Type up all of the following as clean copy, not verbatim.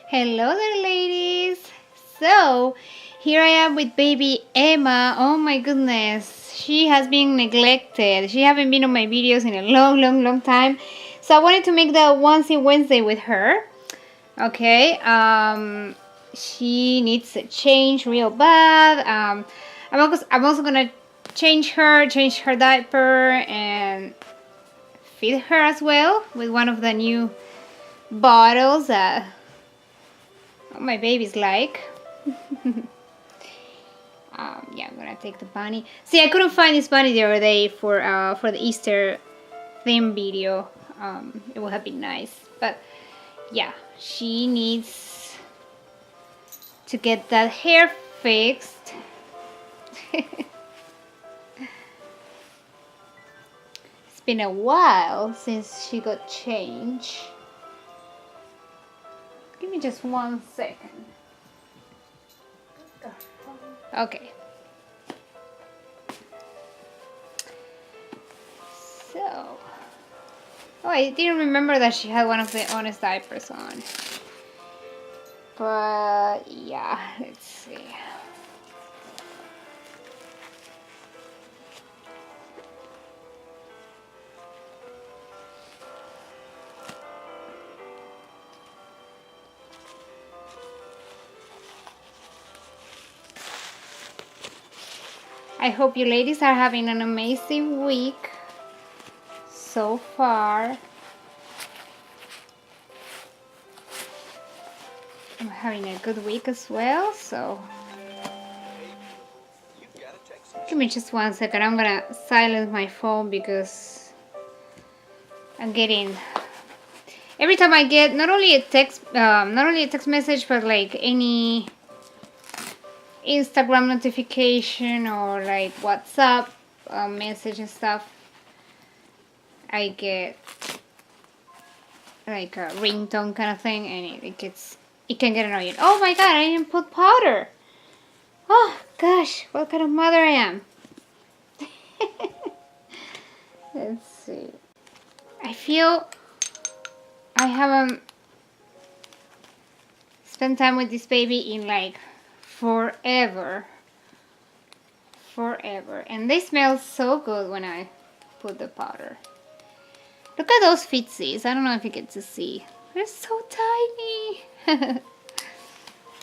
Hello there, ladies. So, here I am with baby Emma. Oh my goodness, she has been neglected. She haven't been on my videos in a long time. So I wanted to make the Onesie Wednesday with her. Okay, she needs a change real bad. I'm also gonna change her diaper, and feed her as well with one of the new bottles that my baby's like. Yeah, I'm gonna take the bunny. See, I couldn't find this bunny the other day for the Easter theme video. It would have been nice, but yeah, she needs to get that hair fixed. It's been a while since she got changed. Give me just 1 second. Okay. So, oh, I didn't remember that she had one of the Honest diapers on. But yeah, let's see. I hope you ladies are having an amazing week so far. I'm having a good week as well, so give me just 1 second. I'm gonna silence my phone because I'm getting, every time I get not only a text message, but like any Instagram notification or like WhatsApp message and stuff, I get like a ringtone kind of thing, and it can get annoying. Oh my god, I didn't put powder. Oh gosh, what kind of mother I am. Let's see. I feel I haven't spent time with this baby in like forever, and they smell so good when I put the powder. Look at those footsies. I don't know if you get to see. They're so tiny.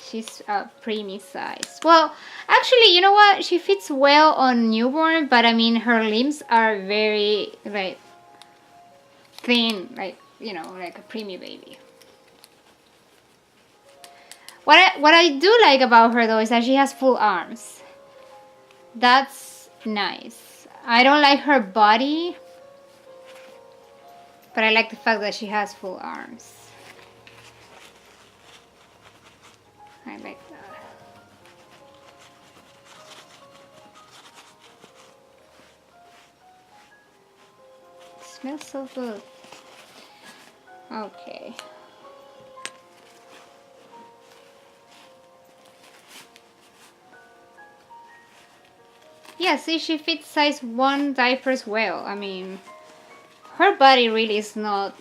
She's a preemie size. Well, actually, you know what? She fits well on newborn, but I mean, her limbs are very like thin, like, you know, like a preemie baby. What I do like about her though is that she has full arms. That's nice. I don't like her body, but I like the fact that she has full arms. I like that. It smells so good. Okay. Yeah, see, she fits size 1 diapers well. I mean, her body really is not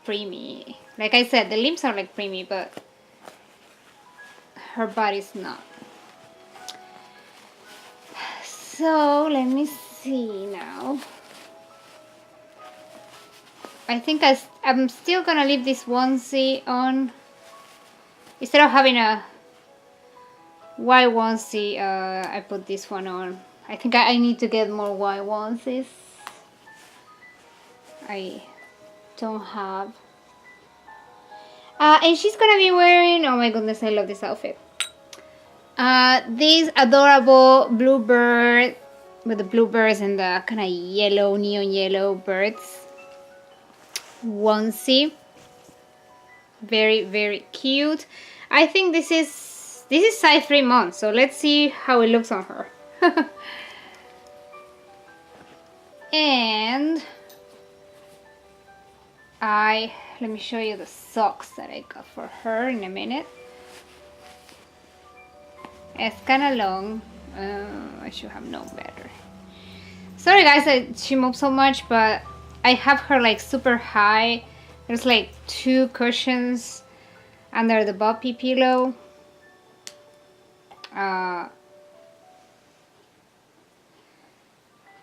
preemie. Like I said, the limbs are like preemie, but her body's not. So, let me see now. I think I'm still gonna leave this onesie on. Instead of having a white onesie, I put this one on. I think I need to get more white onesies. I don't have. And she's gonna be wearing, oh my goodness, I love this outfit. This adorable bluebird with the bluebirds and the kind of yellow, neon yellow birds onesie. Very cute. I think this is size 3 months, so let's see how it looks on her. And let me show you the socks that I got for her in a minute. It's kind of long. I should have known better. Sorry guys, she moves so much, but I have her like super high. There's like 2 cushions under the boppy pillow.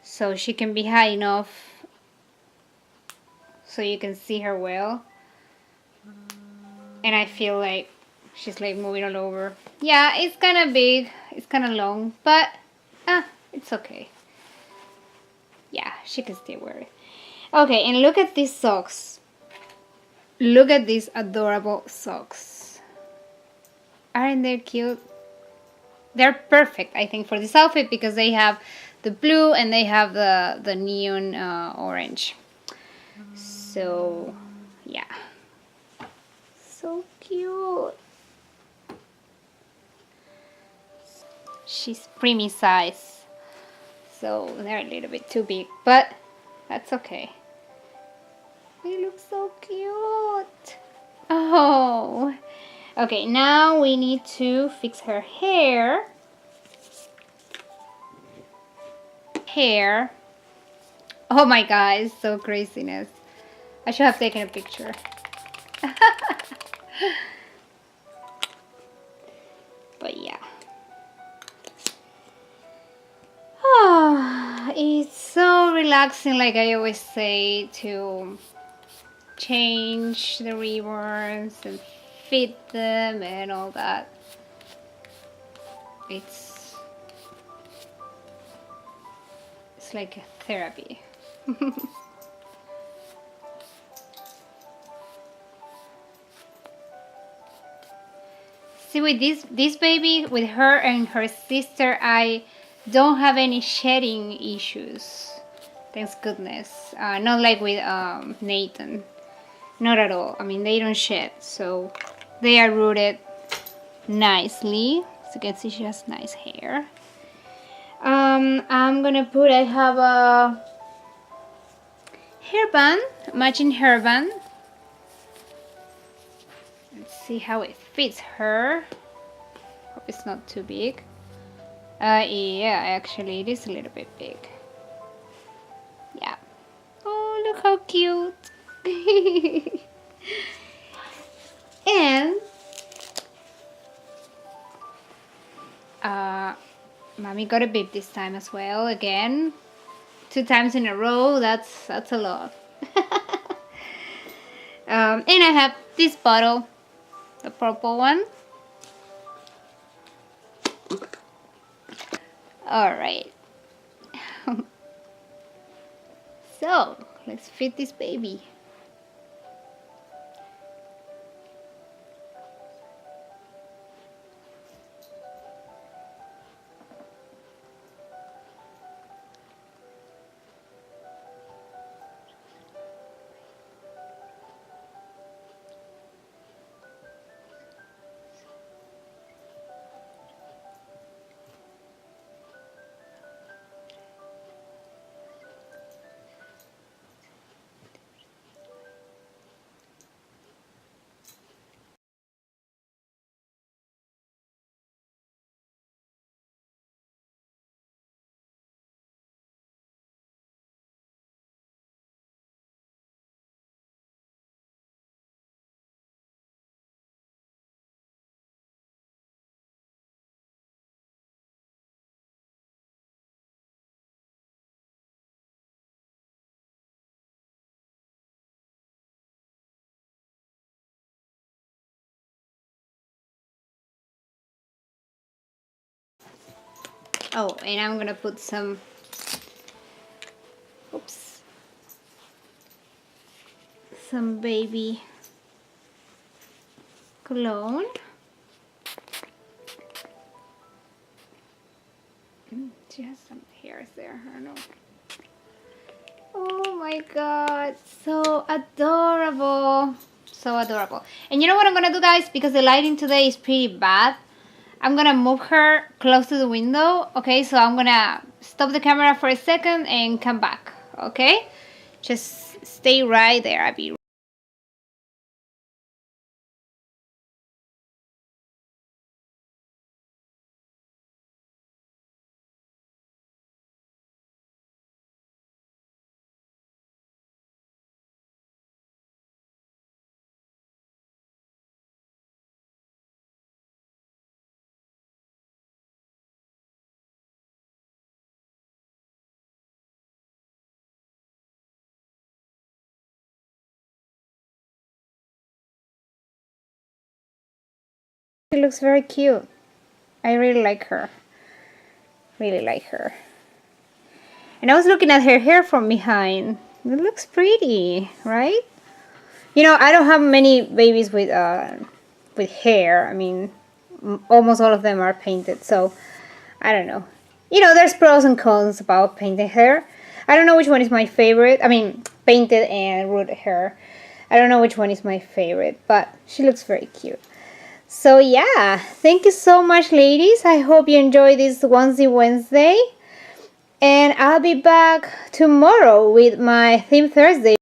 So she can be high enough so you can see her well. And I feel like she's like moving all over. Yeah, it's kind of big, it's kind of long, but it's okay. Yeah, she can still wear it. Okay, and look at these socks. Look at these adorable socks. Aren't they cute? They're perfect, I think, for this outfit because they have the blue and they have the neon orange. So, yeah. So cute. She's preemie size. So they're a little bit too big, but that's okay. They look so cute. Oh. Okay, now we need to fix her hair. Oh my god, it's so craziness. I should have taken a picture. But yeah. Oh, it's so relaxing, like I always say, to change the reborns and fit them and all that. It's like a therapy. See, with this baby, with her and her sister, I don't have any shedding issues. Thanks goodness. Not like with Nathan. Not at all. I mean, they don't shed, so they are rooted nicely. As you can see, she has nice hair. I'm gonna put, I have a hairband, matching hairband. Let's see how it fits her. Hope it's not too big. Yeah, actually it is a little bit big. Yeah. Oh, look how cute. And mommy got a bib this time as well, again. 2 times in a row, that's a lot. And I have this bottle, the purple one. Alright. So, let's feed this baby. Oh, and I'm gonna put some, oops, some baby cologne. She has some hairs there, I don't know. Oh my god, so adorable. So adorable. And you know what I'm gonna do, guys? Because the lighting today is pretty bad, I'm gonna move her close to the window. Okay, so I'm gonna stop the camera for a second and come back. Okay, just stay right there. I'll be She looks very cute. I really like her. Really like her. And I was looking at her hair from behind. It looks pretty, right? You know, I don't have many babies with hair. I mean, almost all of them are painted, so I don't know. You know, there's pros and cons about painted hair. I don't know which one is my favorite. I mean, painted and root hair. I don't know which one is my favorite, but she looks very cute. So yeah, thank you so much, ladies. I hope you enjoy this Onesie Wednesday. And I'll be back tomorrow with my theme Thursday.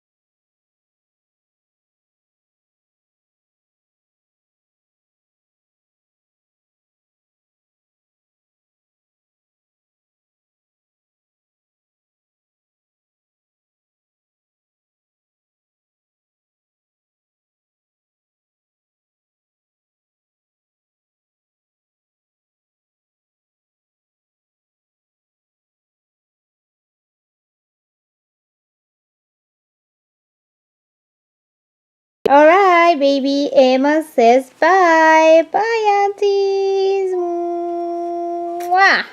Alright, baby Emma says bye. Bye, aunties. Mwah.